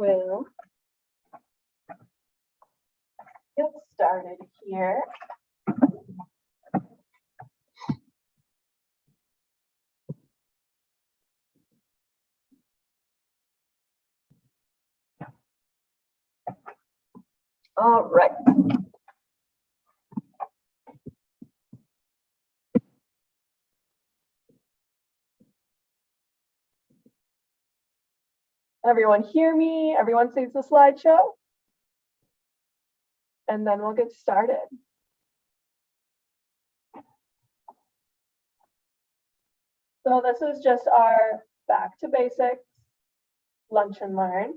will get started here. All right. Everyone hear me? Everyone sees the slideshow? And then we'll get started. So this is just our back to basics lunch and learn.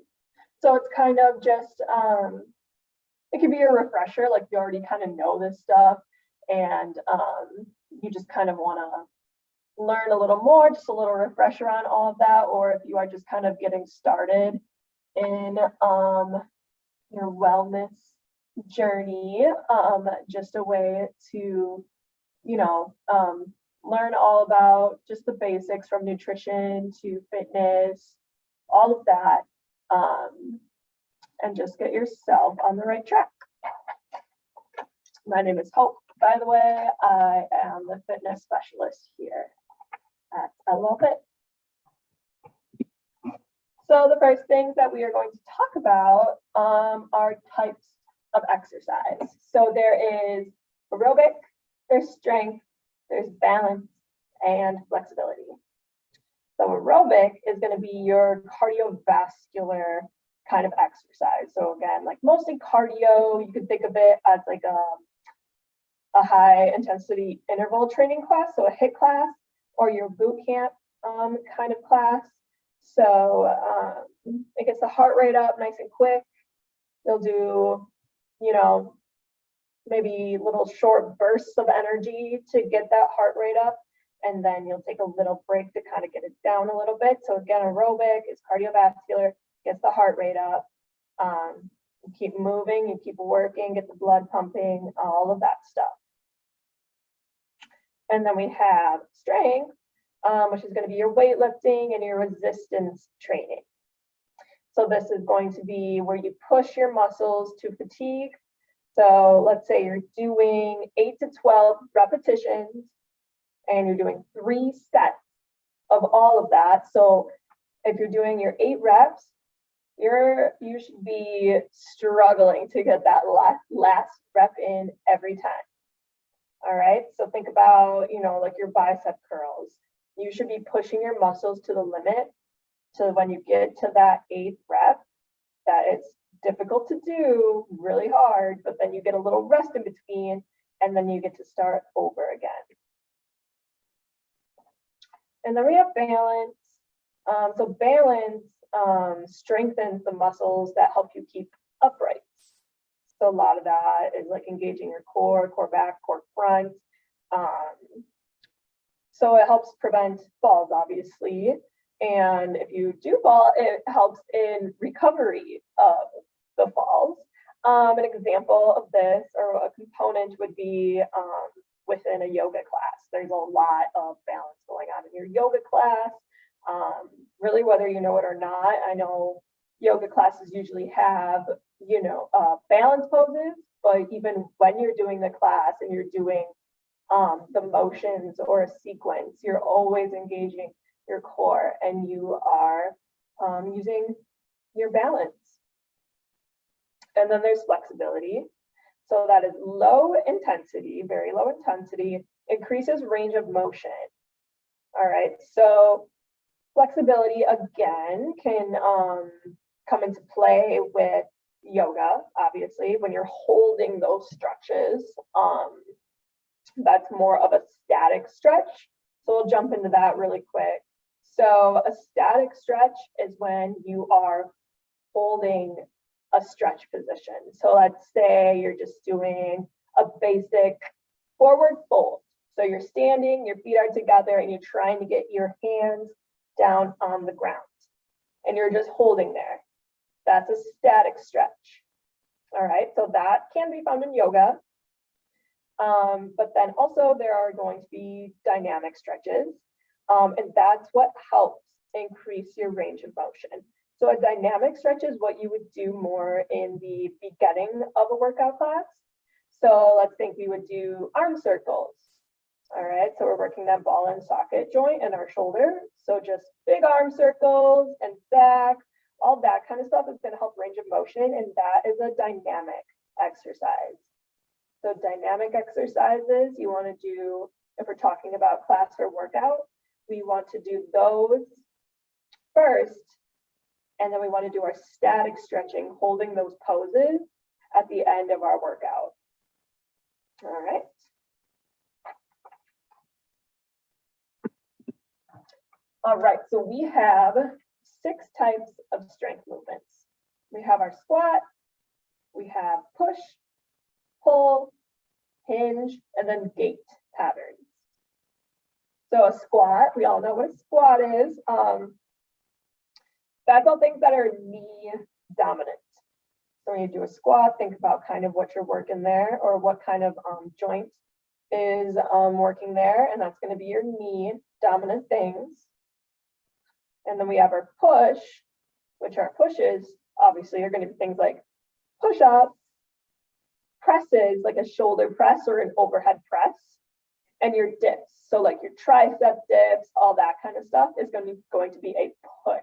So it's kind of just, it can be a refresher, like you already kind of know this stuff and you just kind of want to learn a little more, just a little refresher on all of that, or if you are just kind of getting started in your wellness journey, just a way to, you know, learn all about just the basics from nutrition to fitness, all of that, and just get yourself on the right track. My name is Hope, by the way. I am the fitness specialist here at LOL Fit. So the first things that we are going to talk about are types of exercise. So there is aerobic, there's strength, there's balance, and flexibility. So aerobic is going to be your cardiovascular kind of exercise. So again, like mostly cardio, you could think of it as like a high intensity interval training class, so a HIIT class, or your boot camp kind of class. So it gets the heart rate up nice and quick. You'll do, you know, maybe little short bursts of energy to get that heart rate up, and then you'll take a little break to kind of get it down a little bit. So again, aerobic is cardiovascular, gets the heart rate up. You keep moving, you keep working, get the blood pumping, all of that stuff. And then we have strength, which is going to be your weightlifting and your resistance training. So this is going to be where you push your muscles to fatigue. So let's say you're doing 8 to 12 repetitions and you're doing 3 sets of all of that. So if you're doing your 8 reps, you should be struggling to get that last rep in every time. All right, so think about, you know, like your bicep curls. You should be pushing your muscles to the limit. So when you get to that 8th rep, that it's difficult to do, really hard, but then you get a little rest in between, and then you get to start over again. And then we have balance. So balance strengthens the muscles that help you keep upright. So a lot of that is like engaging your core, core back, core front. So it helps prevent falls, obviously. And if you do fall, it helps in recovery of the falls. An example of this, or a component, would be within a yoga class. There's a lot of balance going on in your yoga class. Really, whether you know it or not, I know yoga classes usually have, you know, balance poses, but even when you're doing the class and you're doing the motions or a sequence, you're always engaging your core and you are using your balance. And then there's flexibility. So that is low intensity, very low intensity, increases range of motion. All right, so flexibility again can come into play with yoga, obviously, when you're holding those stretches. That's more of a static stretch. So we'll jump into that really quick. So a static stretch is when you are holding a stretch position. So let's say you're just doing a basic forward fold. So you're standing, your feet are together, and you're trying to get your hands down on the ground. And you're just holding there. That's a static stretch. All right, so that can be found in yoga. But then also there are going to be dynamic stretches. And that's what helps increase your range of motion. So a dynamic stretch is what you would do more in the beginning of a workout class. So let's think we would do arm circles. All right, so we're working that ball and socket joint in our shoulder. So just big arm circles and back, all that kind of stuff is going to help range of motion, and that is a dynamic exercise. So dynamic exercises you want to do, if we're talking about class or workout, we want to do those first, and then we want to do our static stretching, holding those poses at the end of our workout. All right. All right, so we have 6 types of strength movements. We have our squat, we have push, pull, hinge, and then gait patterns. So a squat, we all know what a squat is. That's all things that are knee dominant. So when you do a squat, think about kind of what you're working there, or what kind of joint is working there, and that's going to be your knee dominant things. And then we have our push, which our pushes obviously are going to be things like push-ups, presses, like a shoulder press or an overhead press, and your dips. So like your tricep dips, all that kind of stuff is going to be a push.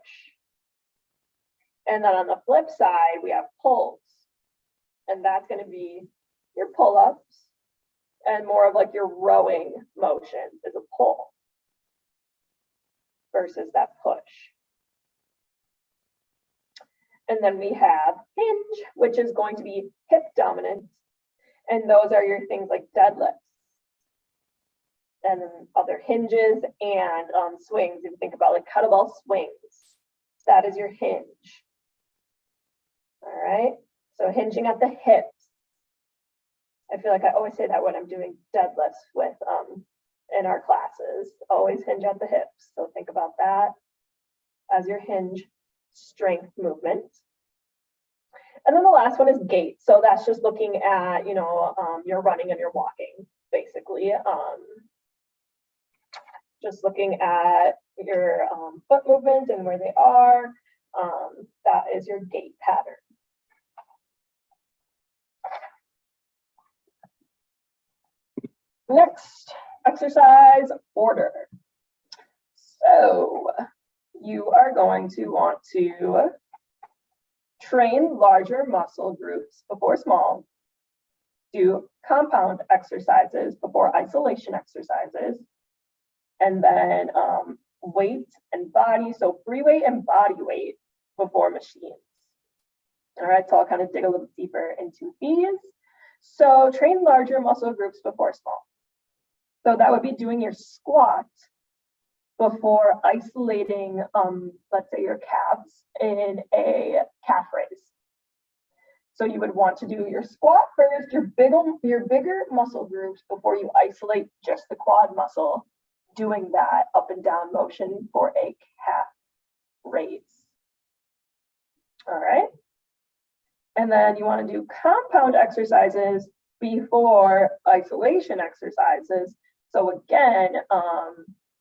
And then on the flip side, we have pulls, and that's going to be your pull-ups, and more of like your rowing motions is a pull versus that push. And then we have hinge, which is going to be hip dominant, and those are your things like deadlifts and other hinges and swings. If you think about like kettlebell swings, that is your hinge. All right, so hinging at the hips. I feel like I always say that when I'm doing deadlifts with in our classes, always hinge at the hips. So think about that as your hinge strength movement. And then the last one is gait. So that's just looking at, your running and your walking, basically. Just looking at your foot movement and where they are. That is your gait pattern. Next, exercise order. So you are going to want to train larger muscle groups before small, do compound exercises before isolation exercises, and then weight and body, so free weight and body weight before machines. All right, so I'll kind of dig a little deeper into these. So train larger muscle groups before small. So that would be doing your squat before isolating, let's say your calves in a calf raise. So you would want to do your squat first, your bigger muscle groups before you isolate just the quad muscle, doing that up and down motion for a calf raise. All right. And then you want to do compound exercises before isolation exercises. So again,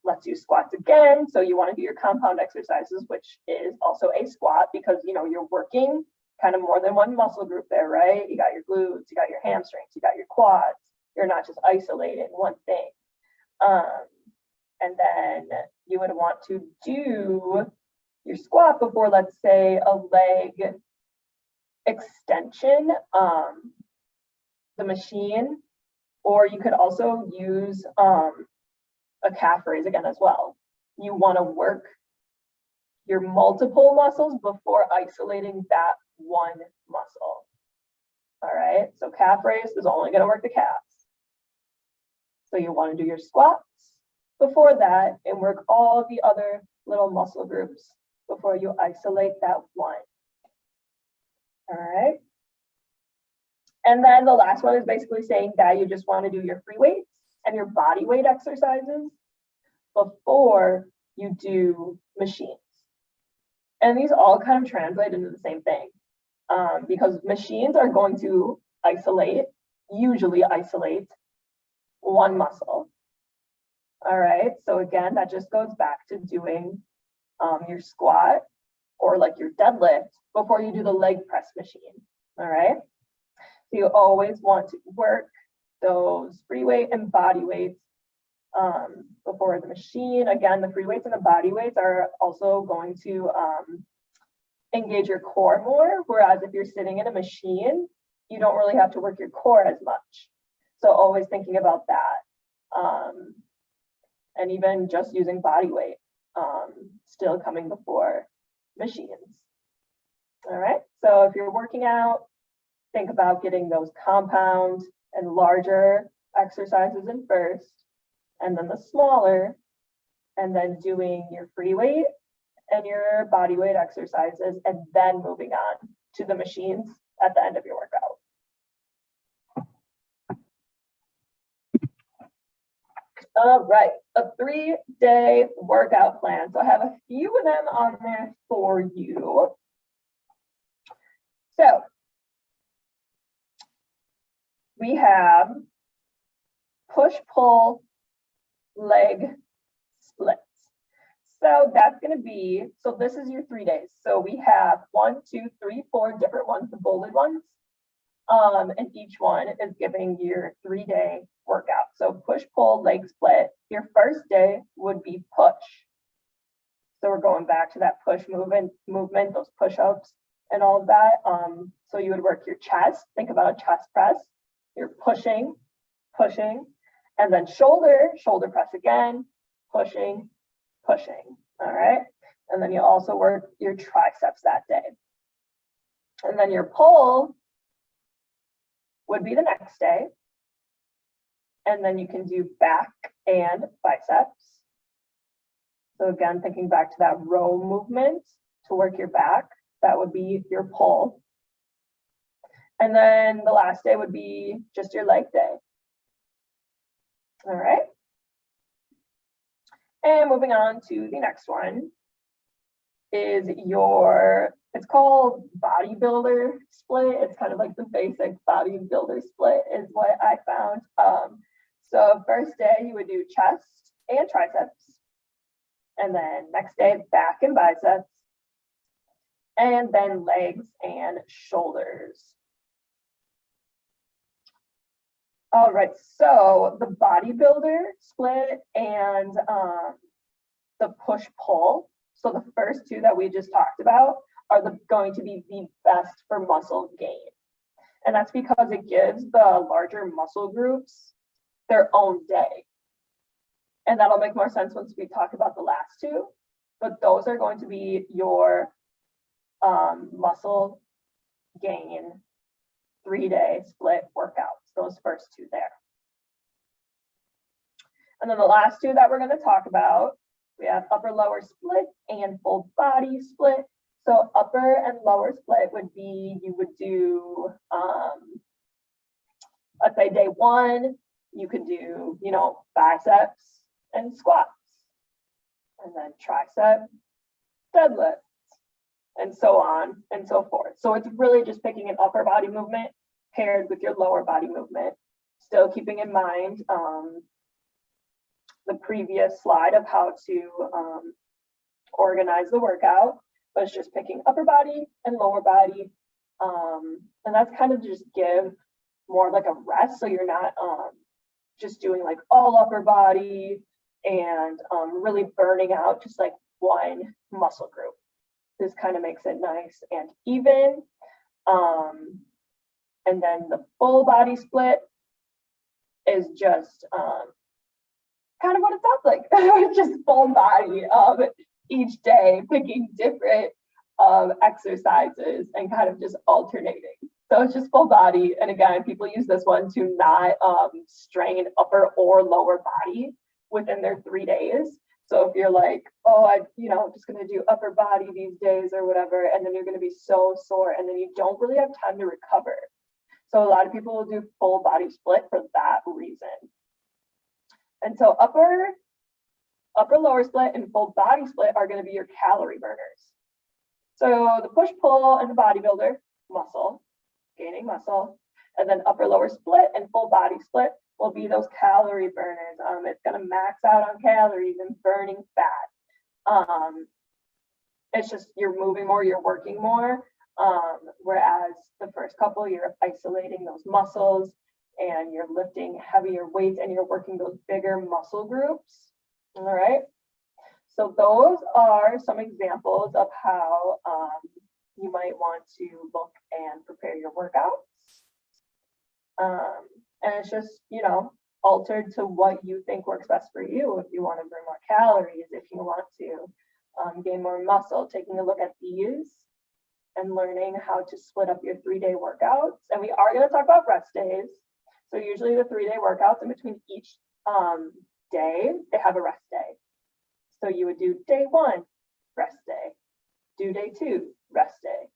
let's do squats again. So you want to do your compound exercises, which is also a squat, because you're working kind of more than one muscle group there, right? You got your glutes, you got your hamstrings, you got your quads. You're not just isolating one thing. And then you would want to do your squat before, let's say, a leg extension, the machine, or you could also use a calf raise again as well. You want to work your multiple muscles before isolating that one muscle. All right, so calf raise is only going to work the calves. So you want to do your squats before that and work all the other little muscle groups before you isolate that one. All right. And then the last one is basically saying that you just want to do your free weights and your body weight exercises before you do machines. And these all kind of translate into the same thing, because machines are going to usually isolate one muscle. All right, so again, that just goes back to doing your squat or like your deadlift before you do the leg press machine. All right. So you always want to work those free weight and body weights before the machine. Again, the free weights and the body weights are also going to engage your core more, whereas if you're sitting in a machine, you don't really have to work your core as much. So always thinking about that. And even just using body weight, still coming before machines. All right, so if you're working out, think about getting those compound and larger exercises in first, and then the smaller, and then doing your free weight and your body weight exercises, and then moving on to the machines at the end of your workout. All right, a 3-day workout plan. So I have a few of them on there for you. So we have push-pull leg splits. So that's going to be, so this is your 3 days. So we have 1, 2, 3, 4 different ones, the bolded ones. And each one is giving your 3-day workout. So push, pull, leg split. Your first day would be push. So we're going back to that push movement, those push-ups and all of that. So you would work your chest. Think about a chest press. You're pushing, and then shoulder press again, pushing. All right. And then you also work your triceps that day. And then your pull would be the next day. And then you can do back and biceps. So again, thinking back to that row movement to work your back, that would be your pull. And then the last day would be just your leg day. All right. And moving on to the next one is it's called bodybuilder split. It's kind of like the basic bodybuilder split is what I found. So first day you would do chest and triceps. And then next day, back and biceps. And then legs and shoulders. All right, so the bodybuilder split and the push-pull. So the first two that we just talked about are going to be the best for muscle gain. And that's because it gives the larger muscle groups their own day. And that'll make more sense once we talk about the last two. But those are going to be your muscle gain 3-day split workouts, those first two there. And then the last two that we're going to talk about, we have upper lower split and full body split. So upper and lower split would be, you would do, let's say day 1, you could do, biceps and squats, and then tricep, deadlifts, and so on and so forth. So it's really just picking an upper body movement paired with your lower body movement. Still keeping in mind the previous slide of how to organize the workout, but it's just picking upper body and lower body. And that's kind of just give more like a rest. So you're not just doing like all upper body and really burning out just like one muscle group. This kind of makes it nice and even. And then the full body split is just kind of what it sounds like, just full body each day, picking different exercises and kind of just alternating. So it's just full body. And again, people use this one to not strain upper or lower body within their 3 days. So if you're like, oh, I'm just going to do upper body these days or whatever, and then you're going to be so sore and then you don't really have time to recover. So a lot of people will do full body split for that reason. And so upper lower split and full body split are going to be your calorie burners. So the push pull and the bodybuilder, muscle, gaining muscle, and then upper lower split and full body split will be those calorie burners. It's going to max out on calories and burning fat. It's just you're moving more, you're working more. Whereas the first couple, you're isolating those muscles and you're lifting heavier weights and you're working those bigger muscle groups. All right. So those are some examples of how you might want to look and prepare your workouts. And it's just, you know, altered to what you think works best for you. If you want to burn more calories, if you want to gain more muscle, taking a look at these and learning how to split up your 3-day workouts. And we are going to talk about rest days. So usually the 3-day workouts, in between each day, they have a rest day. So you would do day 1, rest day, do day 2, rest day,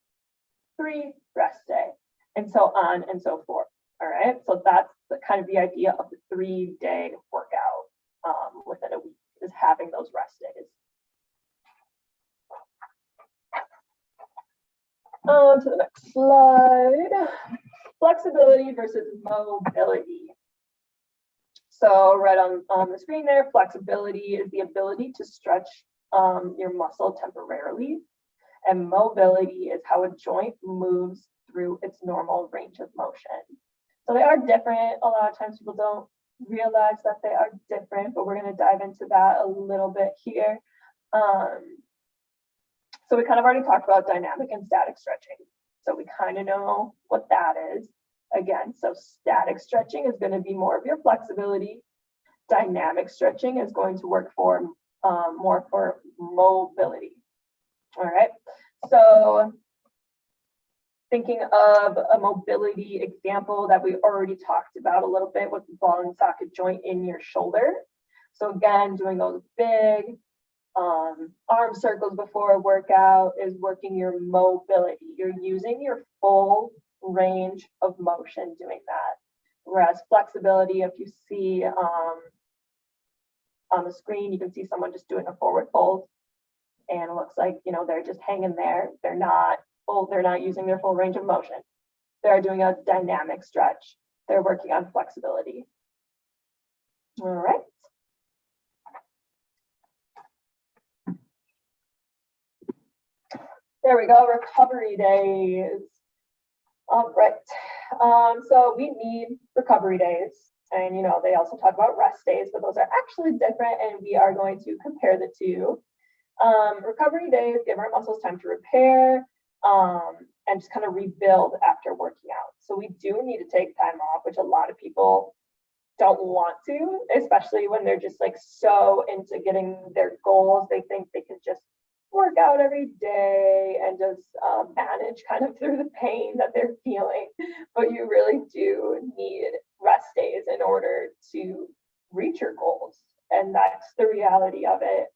3, rest day, and so on and so forth. All right, so that's kind of the idea of the 3-day workout within a week, is having those rest days. On to the next slide. Flexibility versus mobility. So right on the screen there, flexibility is the ability to stretch your muscle temporarily, and mobility is how a joint moves through its normal range of motion. So they are different. A lot of times people don't realize that they are different, but we're going to dive into that a little bit here. So we kind of already talked about dynamic and static stretching. So we kind of know what that is. Again, so static stretching is going to be more of your flexibility. Dynamic stretching is going to work for more for mobility. All right. So thinking of a mobility example that we already talked about a little bit with the ball and socket joint in your shoulder. So again, doing those big arm circles before a workout is working your mobility. You're using your full range of motion doing that. Whereas flexibility, if you see on the screen, you can see someone just doing a forward fold, and it looks like, you know, they're just hanging there. They're not using their full range of motion. They're doing a dynamic stretch. They're working on flexibility. All right. There we go, recovery days. All right, so we need recovery days. And, you know, they also talk about rest days, but those are actually different, and we are going to compare the two. Recovery days give our muscles time to repair and just kind of rebuild after working out. So we do need to take time off, which a lot of people don't want to, especially when they're just like so into getting their goals. They think they can just work out every day and just manage kind of through the pain that they're feeling. But you really do need rest days in order to reach your goals. And that's the reality of it.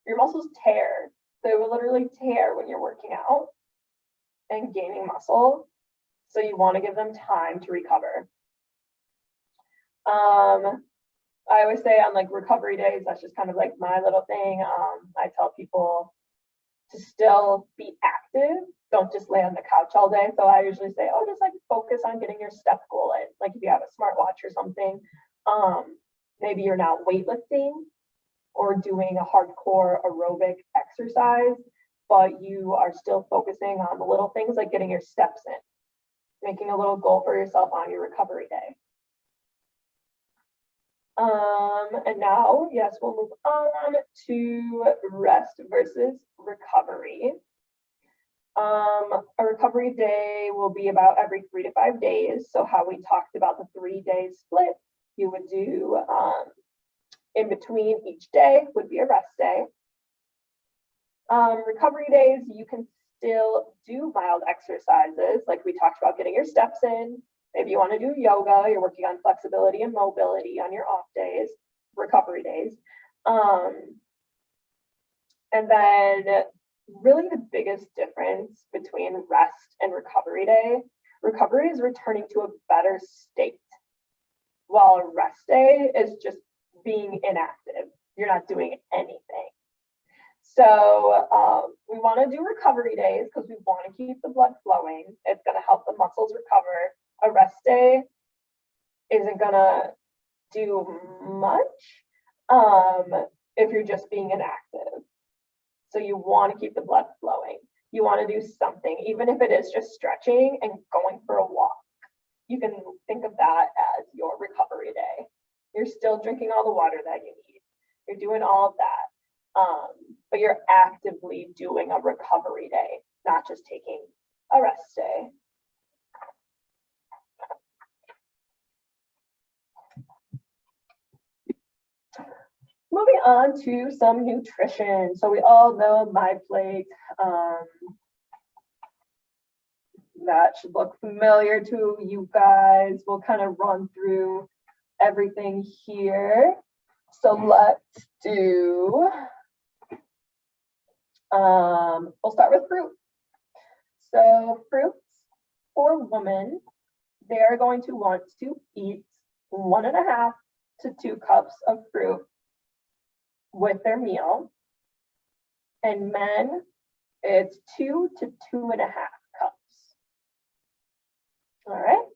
Your muscles tear. They will literally tear when you're working out and gaining muscle. So you want to give them time to recover. I always say on like recovery days, that's just kind of like my little thing. I tell people to still be active. Don't just lay on the couch all day. So I usually say, oh, just like focus on getting your step goal in. Like if you have a smartwatch or something, maybe you're not weightlifting or doing a hardcore aerobic exercise, but you are still focusing on the little things like getting your steps in, making a little goal for yourself on your recovery day. And now, yes, we'll move on to rest versus recovery. A recovery day will be about every 3 to 5 days. So how we talked about the 3-day split, you would do in between each day would be a rest day. Recovery days, you can still do mild exercises, like we talked about getting your steps in. Maybe you want to do yoga, you're working on flexibility and mobility on your off days, recovery days. And then really the biggest difference between rest and recovery is returning to a better state, while a rest day is just being inactive. You're not doing anything. So we want to do recovery days because we want to keep the blood flowing. It's going to help the muscles recover. A rest day isn't going to do much if you're just being inactive. So you want to keep the blood flowing. You want to do something, even if it is just stretching and going for a walk. You can think of that as your recovery day. You're still drinking all the water that you need. You're doing all of that, but you're actively doing a recovery day, not just taking a rest day. Moving on to some nutrition. So we all know MyPlate. That should look familiar to you guys. We'll kind of run through everything here. So let's do, we'll start with fruit. So fruits for women, they are going to want to eat 1.5 to 2 cups of fruit with their meal. And men, it's 2 to 2.5 cups. All right.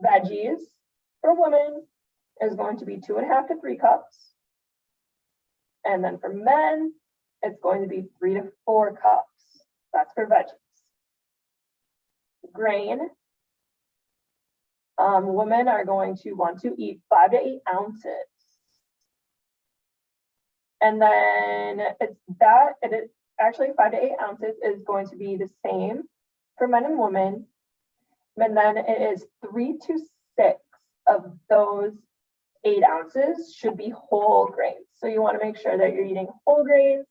Veggies for women is going to be 2.5 to 3 cups. And then for men, it's going to be 3 to 4 cups. That's for veggies. Grain, women are going to want to eat 5 to 8 ounces. And then it is actually 5 to 8 ounces is going to be the same for men and women. And then it is 3 to 6 of those 8 ounces should be whole grains. So you want to make sure that you're eating whole grains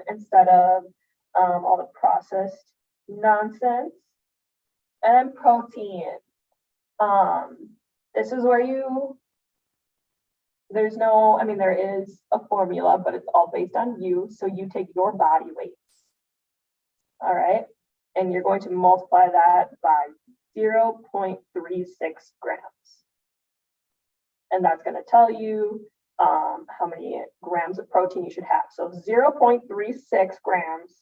instead of all the processed nonsense. And then protein. This is where there's no, I mean, there is a formula, but it's all based on you. So you take your body weights. All right. And you're going to multiply that by 0.36 grams. And that's going to tell you how many grams of protein you should have. So 0.36 grams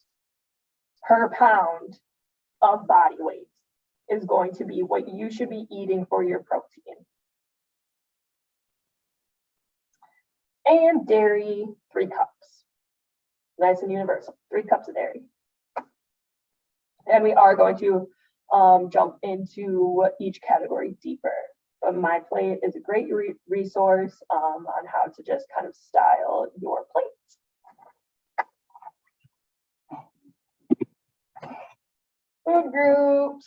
per pound of body weight is going to be what you should be eating for your protein. And dairy, 3 cups. Nice and universal, 3 cups of dairy. And we are going to jump into each category deeper. But MyPlate is a great resource on how to just kind of style your plate. Food groups.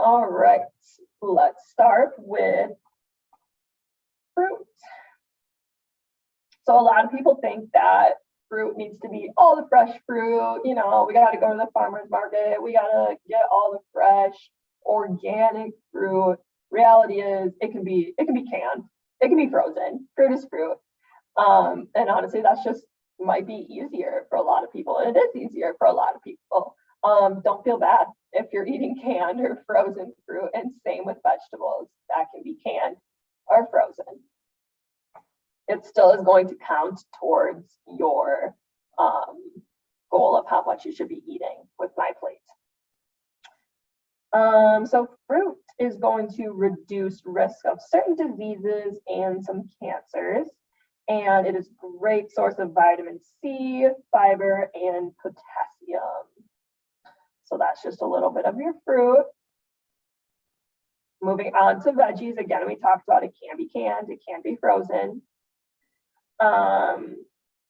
All right, let's start with fruit. So a lot of people think that fruit needs to be all the fresh fruit. You know, we got to go to the farmer's market. We got to get all the fresh, organic fruit. Reality is it can be canned. It can be frozen. Fruit is fruit. And honestly, that's just might be easier for a lot of people. It is easier for a lot of people. Don't feel bad if you're eating canned or frozen fruit, and same with vegetables that can be canned or frozen. It still is going to count towards your goal of how much you should be eating with MyPlate. So fruit is going to reduce risk of certain diseases and some cancers. And it is a great source of vitamin C, fiber, and potassium. So that's just a little bit of your fruit. Moving on to veggies. Again, we talked about it can be canned, it can be frozen.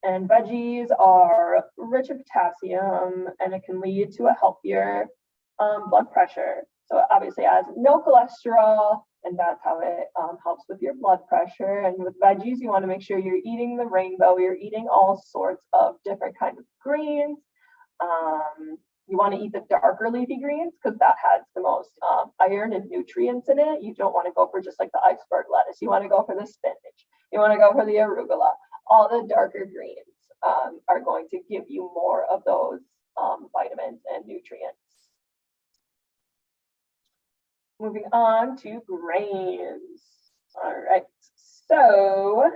And veggies are rich in potassium, and it can lead to a healthier blood pressure. So it obviously has no cholesterol, and that's how it helps with your blood pressure. And with veggies, you want to make sure you're eating the rainbow. You're eating all sorts of different kinds of greens. You want to eat the darker leafy greens because that has the most iron and nutrients in it. You don't want to go for just like the iceberg lettuce. You want to go for the spinach. You want to go for the arugula. All the darker greens are going to give you more of those vitamins and nutrients. Moving on to grains. All right, so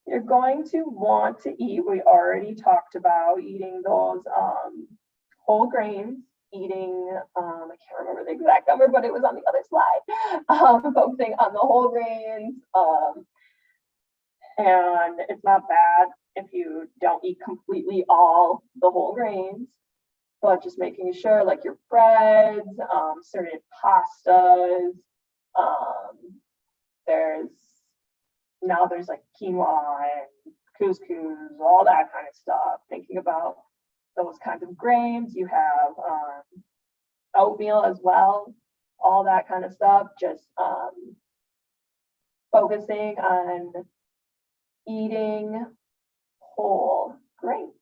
you're going to want to eat, we already talked about eating those whole grains, eating, I can't remember the exact number, but it was on the other slide, focusing on the whole grains. And it's not bad if you don't eat completely all the whole grains, but just making sure like your breads, certain pastas, there's like quinoa and couscous, all that kind of stuff. Thinking about those kinds of grains. You have oatmeal as well, all that kind of stuff. Just focusing on eating whole grains.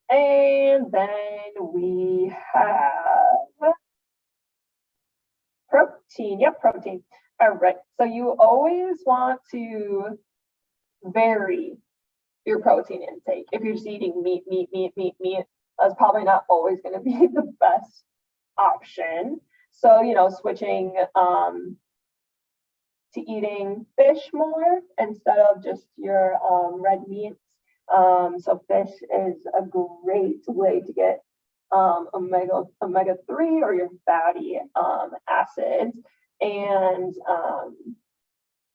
And then we have protein. Yep, protein. All right. So you always want to vary your protein intake. If you're just eating meat, that's probably not always going to be the best option. So, switching to eating fish more instead of just your red meats. So fish is a great way to get omega-3 or your fatty acids, and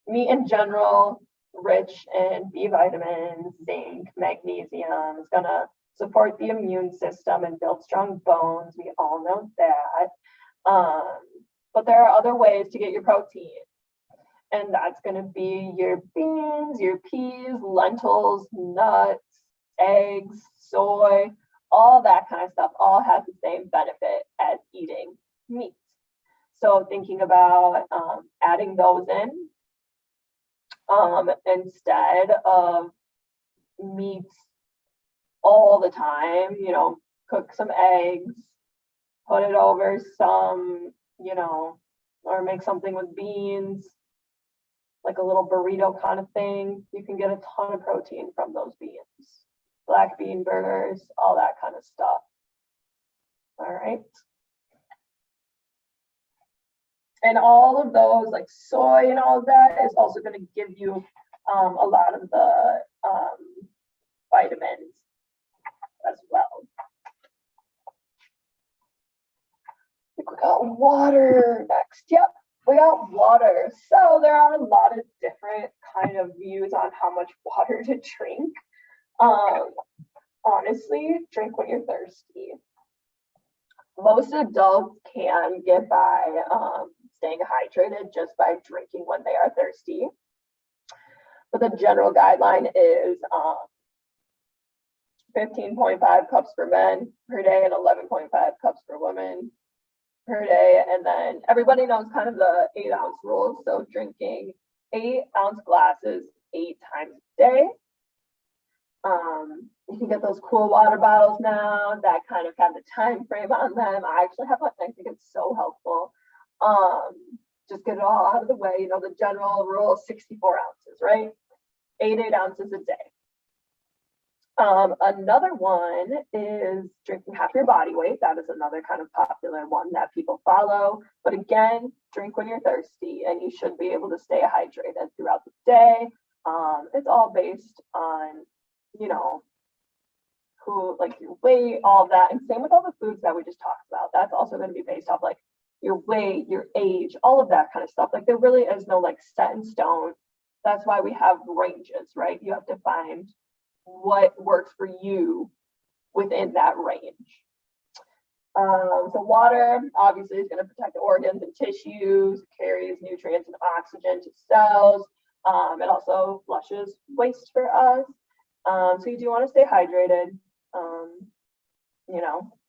meat in general, rich in B vitamins, zinc, magnesium, is going to support the immune system and build strong bones. We all know that. But there are other ways to get your protein. And that's going to be your beans, your peas, lentils, nuts, eggs, soy, all that kind of stuff, all has the same benefit as eating meat. So thinking about adding those in instead of meat all the time, cook some eggs, put it over some, or make something with beans, like a little burrito kind of thing. You can get a ton of protein from those beans. Black bean burgers, all that kind of stuff. All right. And all of those, like soy and all of that, is also going to give you a lot of the vitamins as well. I think we got water next. Yep, we got water. So there are a lot of different kind of views on how much water to drink. Honestly, drink when you're thirsty. Most adults can get by staying hydrated just by drinking when they are thirsty. But the general guideline is 15.5 cups for men per day and 11.5 cups for women per day. And then everybody knows kind of the 8-ounce rule. So drinking 8-ounce glasses 8 times a day. You can get those cool water bottles now that kind of have the time frame on them. I actually have one. I think it's so helpful. Just get it all out of the way. The general rule is 64 ounces, right? 8 ounces a day. Another one is drinking half your body weight. That is another kind of popular one that people follow. But again, drink when you're thirsty, and you should be able to stay hydrated throughout the day. It's all based on, who, like your weight, all of that. And same with all the foods that we just talked about. That's also going to be based off like your weight, your age, all of that kind of stuff. Like there really is no like set in stone. That's why we have ranges, right? You have to find what works for you within that range. So water obviously is going to protect the organs and tissues, carries nutrients and oxygen to cells. It also flushes waste for us. So you do want to stay hydrated.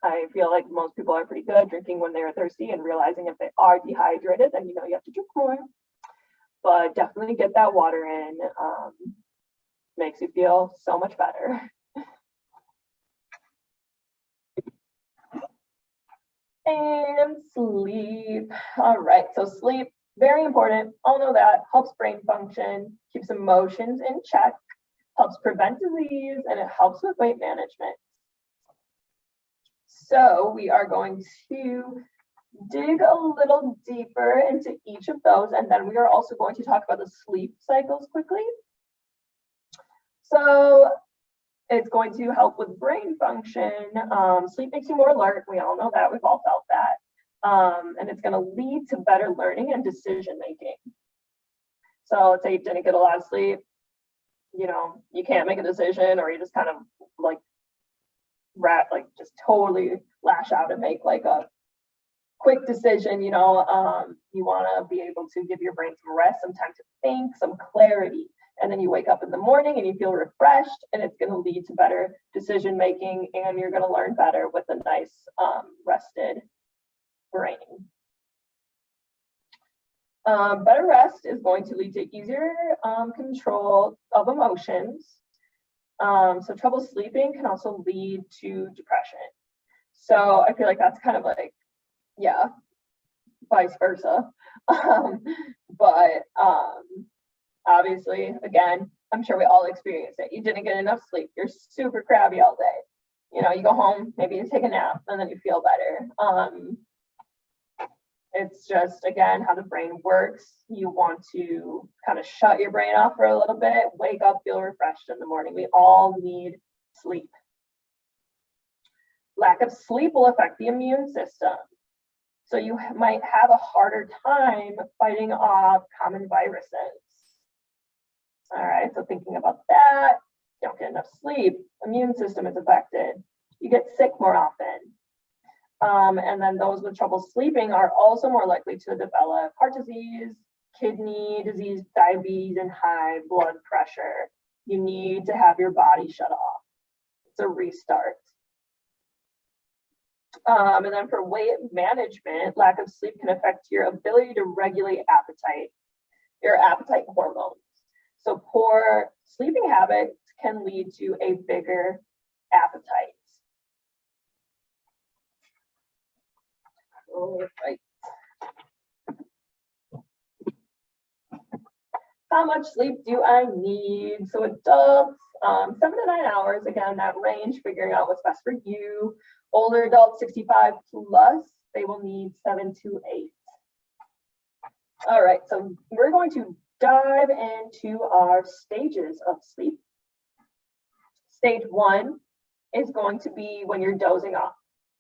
I feel like most people are pretty good at drinking when they're thirsty and realizing if they are dehydrated, then you have to drink more. But definitely get that water in. Makes you feel so much better. And sleep. All right, so sleep, very important. All know that helps brain function, keeps emotions in check, helps prevent disease, and it helps with weight management. So we are going to dig a little deeper into each of those, and then we are also going to talk about the sleep cycles quickly. So it's going to help with brain function. Sleep makes you more alert. We all know that. We've all felt that. And it's going to lead to better learning and decision making. So let's say you didn't get a lot of sleep. you know, you can't make a decision, or you just kind of like just totally lash out and make like a quick decision, you know, you want to be able to give your brain some rest, some time to think, some clarity. And then you wake up in the morning and you feel refreshed, and it's going to lead to better decision making, and you're going to learn better with a nice rested brain. Better rest is going to lead to easier control of emotions. So trouble sleeping can also lead to depression. So I feel like that's kind of like, yeah, vice versa. But obviously, again, I'm sure we all experience it. You didn't get enough sleep. You're super crabby all day. You know, you go home, maybe you take a nap, and then you feel better. It's just, again, how the brain works. You want to kind of shut your brain off for a little bit, wake up, feel refreshed in the morning. We all need sleep. Lack of sleep will affect the immune system. So you might have a harder time fighting off common viruses. All right, so thinking about that, you don't get enough sleep, immune system is affected. You get sick more often. And then those with trouble sleeping are also more likely to develop heart disease, kidney disease, diabetes, and high blood pressure. You need to have your body shut off. It's a restart. And then for weight management, lack of sleep can affect your ability to regulate appetite, your appetite hormones. So poor sleeping habits can lead to a bigger appetite. All right. How much sleep do I need? So adults, 7 to 9 hours, again, that range, figuring out what's best for you. Older adults, 65 plus, they will need 7 to 8. All right, so we're going to dive into our stages of sleep. Stage 1 is going to be when you're dozing off.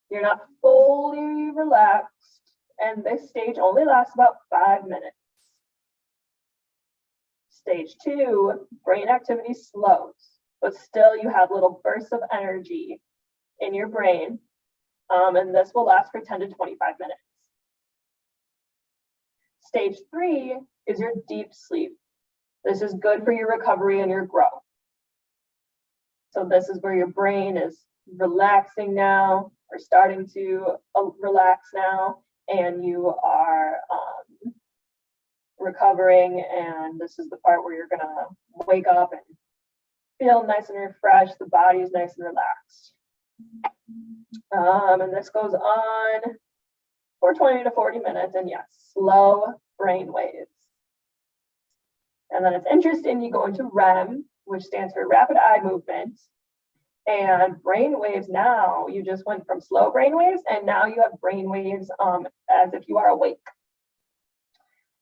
You're not fully relaxed, and this stage only lasts about 5 minutes. Stage 2, brain activity slows, but still you have little bursts of energy in your brain, and this will last for 10 to 25 minutes. Stage 3 is your deep sleep. This is good for your recovery and your growth. So this is where your brain is relaxing now, or starting to relax now, and you are recovering, and this is the part where you're gonna wake up and feel nice and refreshed, the body is nice and relaxed. And this goes on for 20 to 40 minutes, and yes, slow brain waves. And then it's interesting, you go into REM, which stands for rapid eye movement, and brain waves now, you just went from slow brain waves, and now you have brain waves as if you are awake.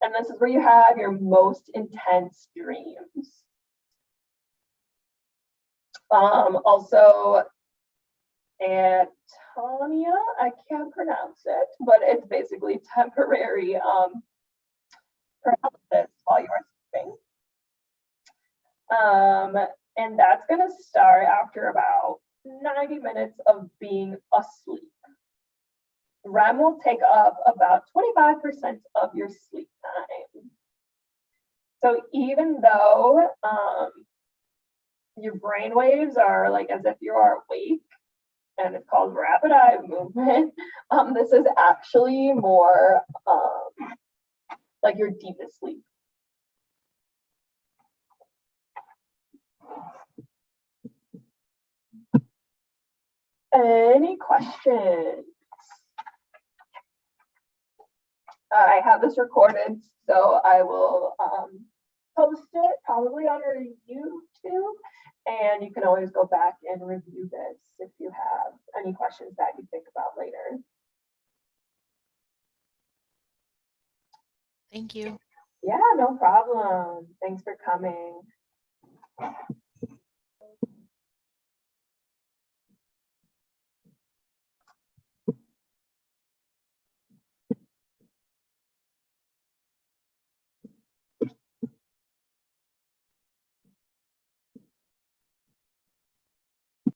And this is where you have your most intense dreams. Also, atonia, I can't pronounce it, but it's basically temporary paralysis while you are sleeping. And that's going to start after about 90 minutes of being asleep. REM will take up about 25% of your sleep time. So even though your brain waves are like as if you are awake, and it's called rapid eye movement, this is actually more like your deepest sleep. Any questions? I have this recorded, so I will post it probably on our YouTube, and you can always go back and review this if you have any questions that you think about later. Thank you. Yeah, no problem. Thanks for coming.